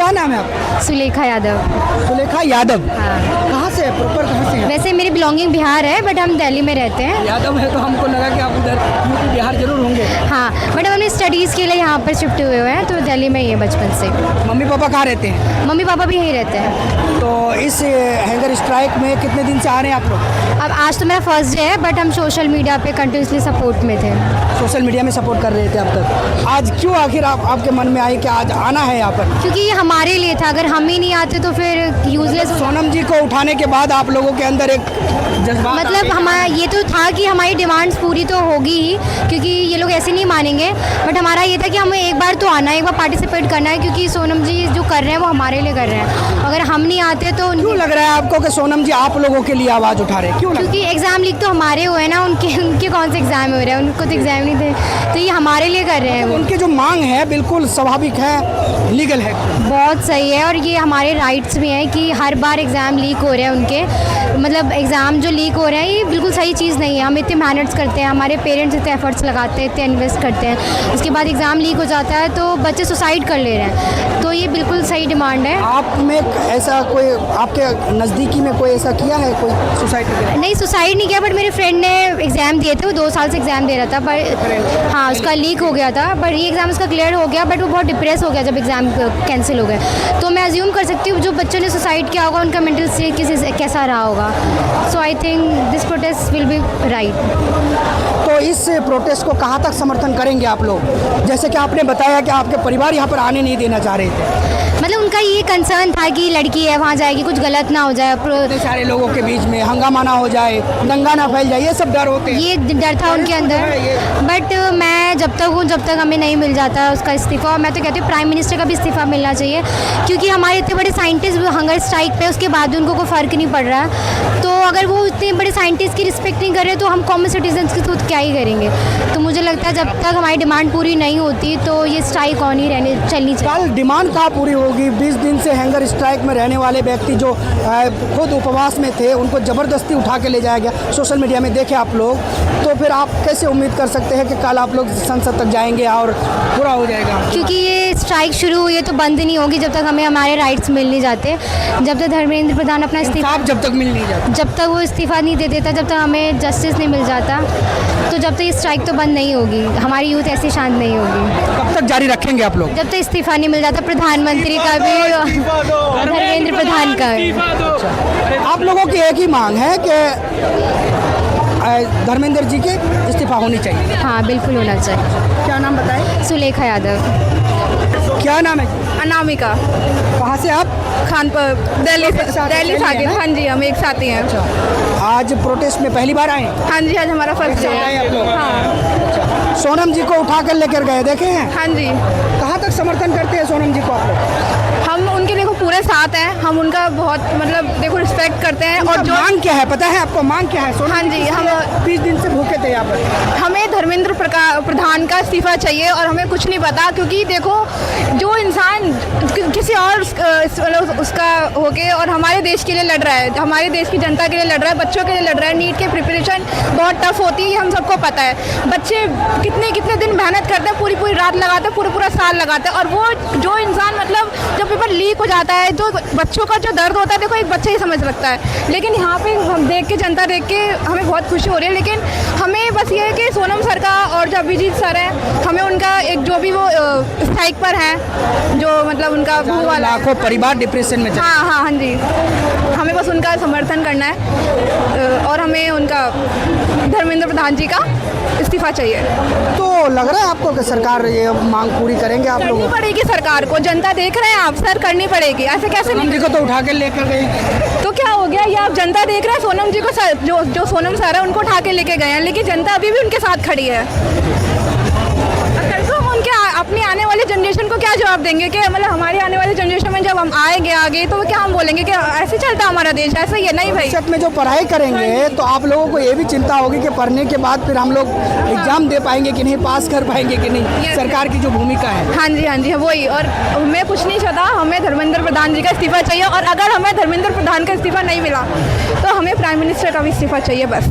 क्या नाम है आपका? सुलेखा यादव। सुलेखा यादव। हाँ। कहाँ से है, प्रॉपर कहाँ से है? वैसे मेरी बिलोंगिंग बिहार है, बट हम दिल्ली में रहते हैं। यादव है तो हमको लगा कि आप उधर यूपी बिहार जरूर होंगे। हाँ, बट हम अपनी स्टडीज़ के लिए यहाँ पर शिफ्ट हुए हैं, तो दिल्ली में ही है बचपन से। मम्मी पापा कहाँ रहते हैं? मम्मी पापा भी यहीं रहते हैं। तो इस हैंगर स्ट्राइक में कितने दिन से आ रहे हैं आप लोग? अब आज तो मेरा फर्स्ट डे है, बट हम सोशल मीडिया पे कंटिन्यूसली सपोर्ट में थे। सोशल मीडिया में सपोर्ट कर रहे थे अब तक। आज क्यों आखिर आपके मन में आई कि आज आना है यहाँ पर? क्योंकि ये हमारे लिए था, अगर हम ही नहीं आते तो फिर यूजलेस। सोनम जी को उठाने के बाद आप लोगों के अंदर एक जज्बा, मतलब हमारा ये तो था कि हमारी डिमांड्स पूरी तो होगी ही, क्योंकि ये लोग ऐसे नहीं मानेंगे। बट हमारा ये था कि हमें एक बार तो आना है, एक बार पार्टिसिपेट करना है, क्योंकि सोनम जी जो कर रहे हैं वो हमारे लिए कर रहे हैं। अगर हम नहीं आते तो क्यों लग रहा है आपको कि सोनम जी आप लोगों के लिए आवाज़ उठा रहे हैं? क्यों लग रहा है? क्योंकि एग्ज़ाम लीक तो हमारे हुए ना, उनके कौन से एग्ज़ाम हो रहे हैं, उनको तो एग्ज़ाम नहीं थे, तो ये हमारे लिए कर रहे हैं। उनकी जो मांग है बिल्कुल स्वाभाविक है, लीगल है, बहुत सही है, और ये हमारे राइट्स भी हैं कि हर बार एग्ज़ाम लीक हो रहे हैं उनके। मतलब एग्ज़ाम जो लीक हो रहे हैं ये बिल्कुल सही चीज़ नहीं है। हम इतने मेहनत करते हैं, हमारे पेरेंट्स इतने एफर्ट्स लगाते हैं, इतने इन्वेस्ट करते हैं, उसके बाद एग्ज़ाम लीक हो जाता है तो बच्चे सुसाइड कर ले रहे हैं, तो ये बिल्कुल सही डिमांड है। आप में ऐसा कोई आपके नज़दीकी में कोई ऐसा किया है, कोई सुसाइड वगैरह? नहीं, सुसाइड नहीं किया, बट मेरे फ्रेंड ने एग्ज़ाम दिए थे, वो 2 साल से एग्ज़ाम दे रहा था, पर हाँ उसका लीक हो गया था, बट ये एग्ज़ाम उसका क्लियर हो गया, बट वो बहुत डिप्रेस हो गया जब एग्ज़ाम कैंसिल हो गए। तो मैं अज्यूम कर सकती हूँ जो बच्चों ने सुसाइड किया होगा उनका मेंटल स्टेट कैसा रहा होगा। So I think this protest will be right. तो इस प्रोटेस्ट को कहाँ तक समर्थन करेंगे आप लोग? जैसे कि आपने बताया कि आपके परिवार यहाँ पर आने नहीं देना चाह रहे थे, मतलब उनका ये कंसर्न था कि लड़की है वहाँ जाएगी कुछ गलत ना हो जाए, इतने सारे लोगों के बीच में हंगामा ना हो जाए, दंगा ना फैल जाए, ये सब डर होते हैं। ये डर था उनके अंदर। बट मैं जब तक हूँ जब तक हमें नहीं मिल जाता उसका इस्तीफ़ा, मैं तो कहती हूँ प्राइम मिनिस्टर का भी इस्तीफ़ा मिलना चाहिए, क्योंकि हमारे इतने बड़े साइंटिस्ट हंगर स्ट्राइक पे उसके बाद भी उनको कोई फ़र्क नहीं पड़ रहा है। तो अगर वो इतने बड़े साइंटिस्ट की रिस्पेक्ट नहीं कर रहे तो हम कॉमन सिटीजन्स की खुद क्या ही करेंगे। तो मुझे लगता है जब तक हमारी डिमांड पूरी नहीं होती तो ये स्ट्राइक ऑन ही चलनी चाहिए। कल डिमांड कहाँ पूरी होगी? 20 दिन से हैंगर स्ट्राइक में रहने वाले व्यक्ति जो खुद उपवास में थे उनको ज़बरदस्ती उठा के ले जाया गया, सोशल मीडिया में देखे आप लोग, तो फिर आप कैसे उम्मीद कर सकते हैं कि कल आप लोग संसद तक जाएंगे और पूरा हो जाएगा? क्योंकि ये स्ट्राइक शुरू हुई है तो बंद नहीं होगी जब तक हमें हमारे राइट्स मिल नहीं जाते। जब तक धर्मेंद्र प्रधान अपना इस्तीफा जब तक मिल नहीं जाता, जब तक वो इस्तीफ़ा नहीं दे देता, जब तक हमें जस्टिस नहीं मिल जाता, तो जब तक ये स्ट्राइक तो बंद नहीं होगी, हमारी यूथ ऐसी शांत नहीं होगी। कब तक जारी रखेंगे आप लोग? जब तक इस्तीफ़ा नहीं मिल जाता प्रधानमंत्री का भी और धर्मेंद्र प्रधान का भी। आप लोगों की एक ही मांग है कि धर्मेंद्र जी के इस्तीफा होनी चाहिए। हाँ बिल्कुल होना चाहिए। क्या नाम बताएं? सुलेखा यादव। क्या नाम है? अनामिका। कहाँ से आप? खानपुर, दिल्ली से आगे। ना? हाँ जी, हम एक साथ ही हैं। आज प्रोटेस्ट में पहली बार आए? हाँ जी, आज हमारा फर्स्ट डे आए आप लोग? है। हाँ सोनम जी को उठा कर लेकर गए, देखे हैं? हाँ जी, कहाँ तक समर्थन करते हैं सोनम जी को आप लोग? हम उनके देखो पूरे साथ हैं, हम उनका बहुत मतलब देखो रिस्पेक्ट करते हैं। और जो मांग क्या है पता है आपको? मांग क्या है? हाँ जी, हम 20 दिन से भूखे थे यहाँ पर। हमें धर्मेंद्र प्रधान का इस्तीफा चाहिए और हमें कुछ नहीं पता, क्योंकि देखो जो इंसान किसी और उसका होके और हमारे देश के लिए लड़ रहा है, हमारे देश की जनता के लिए लड़ रहा है, बच्चों के लिए लड़ रहा है। नीट के प्रिपरेशन बहुत टफ होती है, ये हम सबको पता है। बच्चे कितने दिन मेहनत करते हैं, पूरी रात लगाते हैं, पूरा साल लगाते हैं, और वो जो इंसान मतलब जब पेपर लीक हो जाता है तो बच्चों का जो दर्द होता है देखो एक बच्चा ही समझ सकता है। लेकिन यहाँ पे हम देख के जनता देख के हमें बहुत खुशी हो रही है। लेकिन हमें बस ये है कि सोनम सर का और जो अभिजीत सर हैं, हमें उनका एक जो भी वो स्ट्राइक पर हैं, जो मतलब उनका भू वाला लाखों परिवार डिप्रेशन में हाँ जी, हमें बस उनका समर्थन करना है और हमें उनका धर्मेंद्र प्रधान जी का इस्तीफा चाहिए। तो लग रहा है आपको कि सरकार ये मांग पूरी करेंगे आप लोग? करनी पड़ेगी सरकार को, जनता देख रहे हैं आप, सर करनी पड़ेगी। ऐसे कैसे सोनम जी को तो उठा के लेकर गए, तो क्या हो गया? ये आप जनता देख रहे हैं, सोनम जी को जो सोनम सर है उनको उठा के लेके गए हैं, लेकिन जनता अभी भी उनके साथ खड़ी है। तो हम उनके अपनी आने वाली जनरेशन को क्या जवाब देंगे कि मतलब हमारी आने वाली जनरेशन में जब हम आएंगे आगे तो क्या हम बोलेंगे कि ऐसे चलता हमारा देश, ऐसा ही है? नहीं भाई। भविष्य में जो पढ़ाई करेंगे तो आप लोगों को ये भी चिंता होगी कि पढ़ने के बाद फिर हम लोग एग्जाम दे पाएंगे कि नहीं, पास कर पाएंगे कि नहीं, सरकार की जो भूमिका है। हाँ जी, वही। और हमें कुछ नहीं चाहता, हमें धर्मेंद्र प्रधान जी का इस्तीफा चाहिए, और अगर हमें धर्मेंद्र प्रधान का इस्तीफा नहीं मिला तो हमें प्राइम मिनिस्टर का भी इस्तीफा चाहिए बस।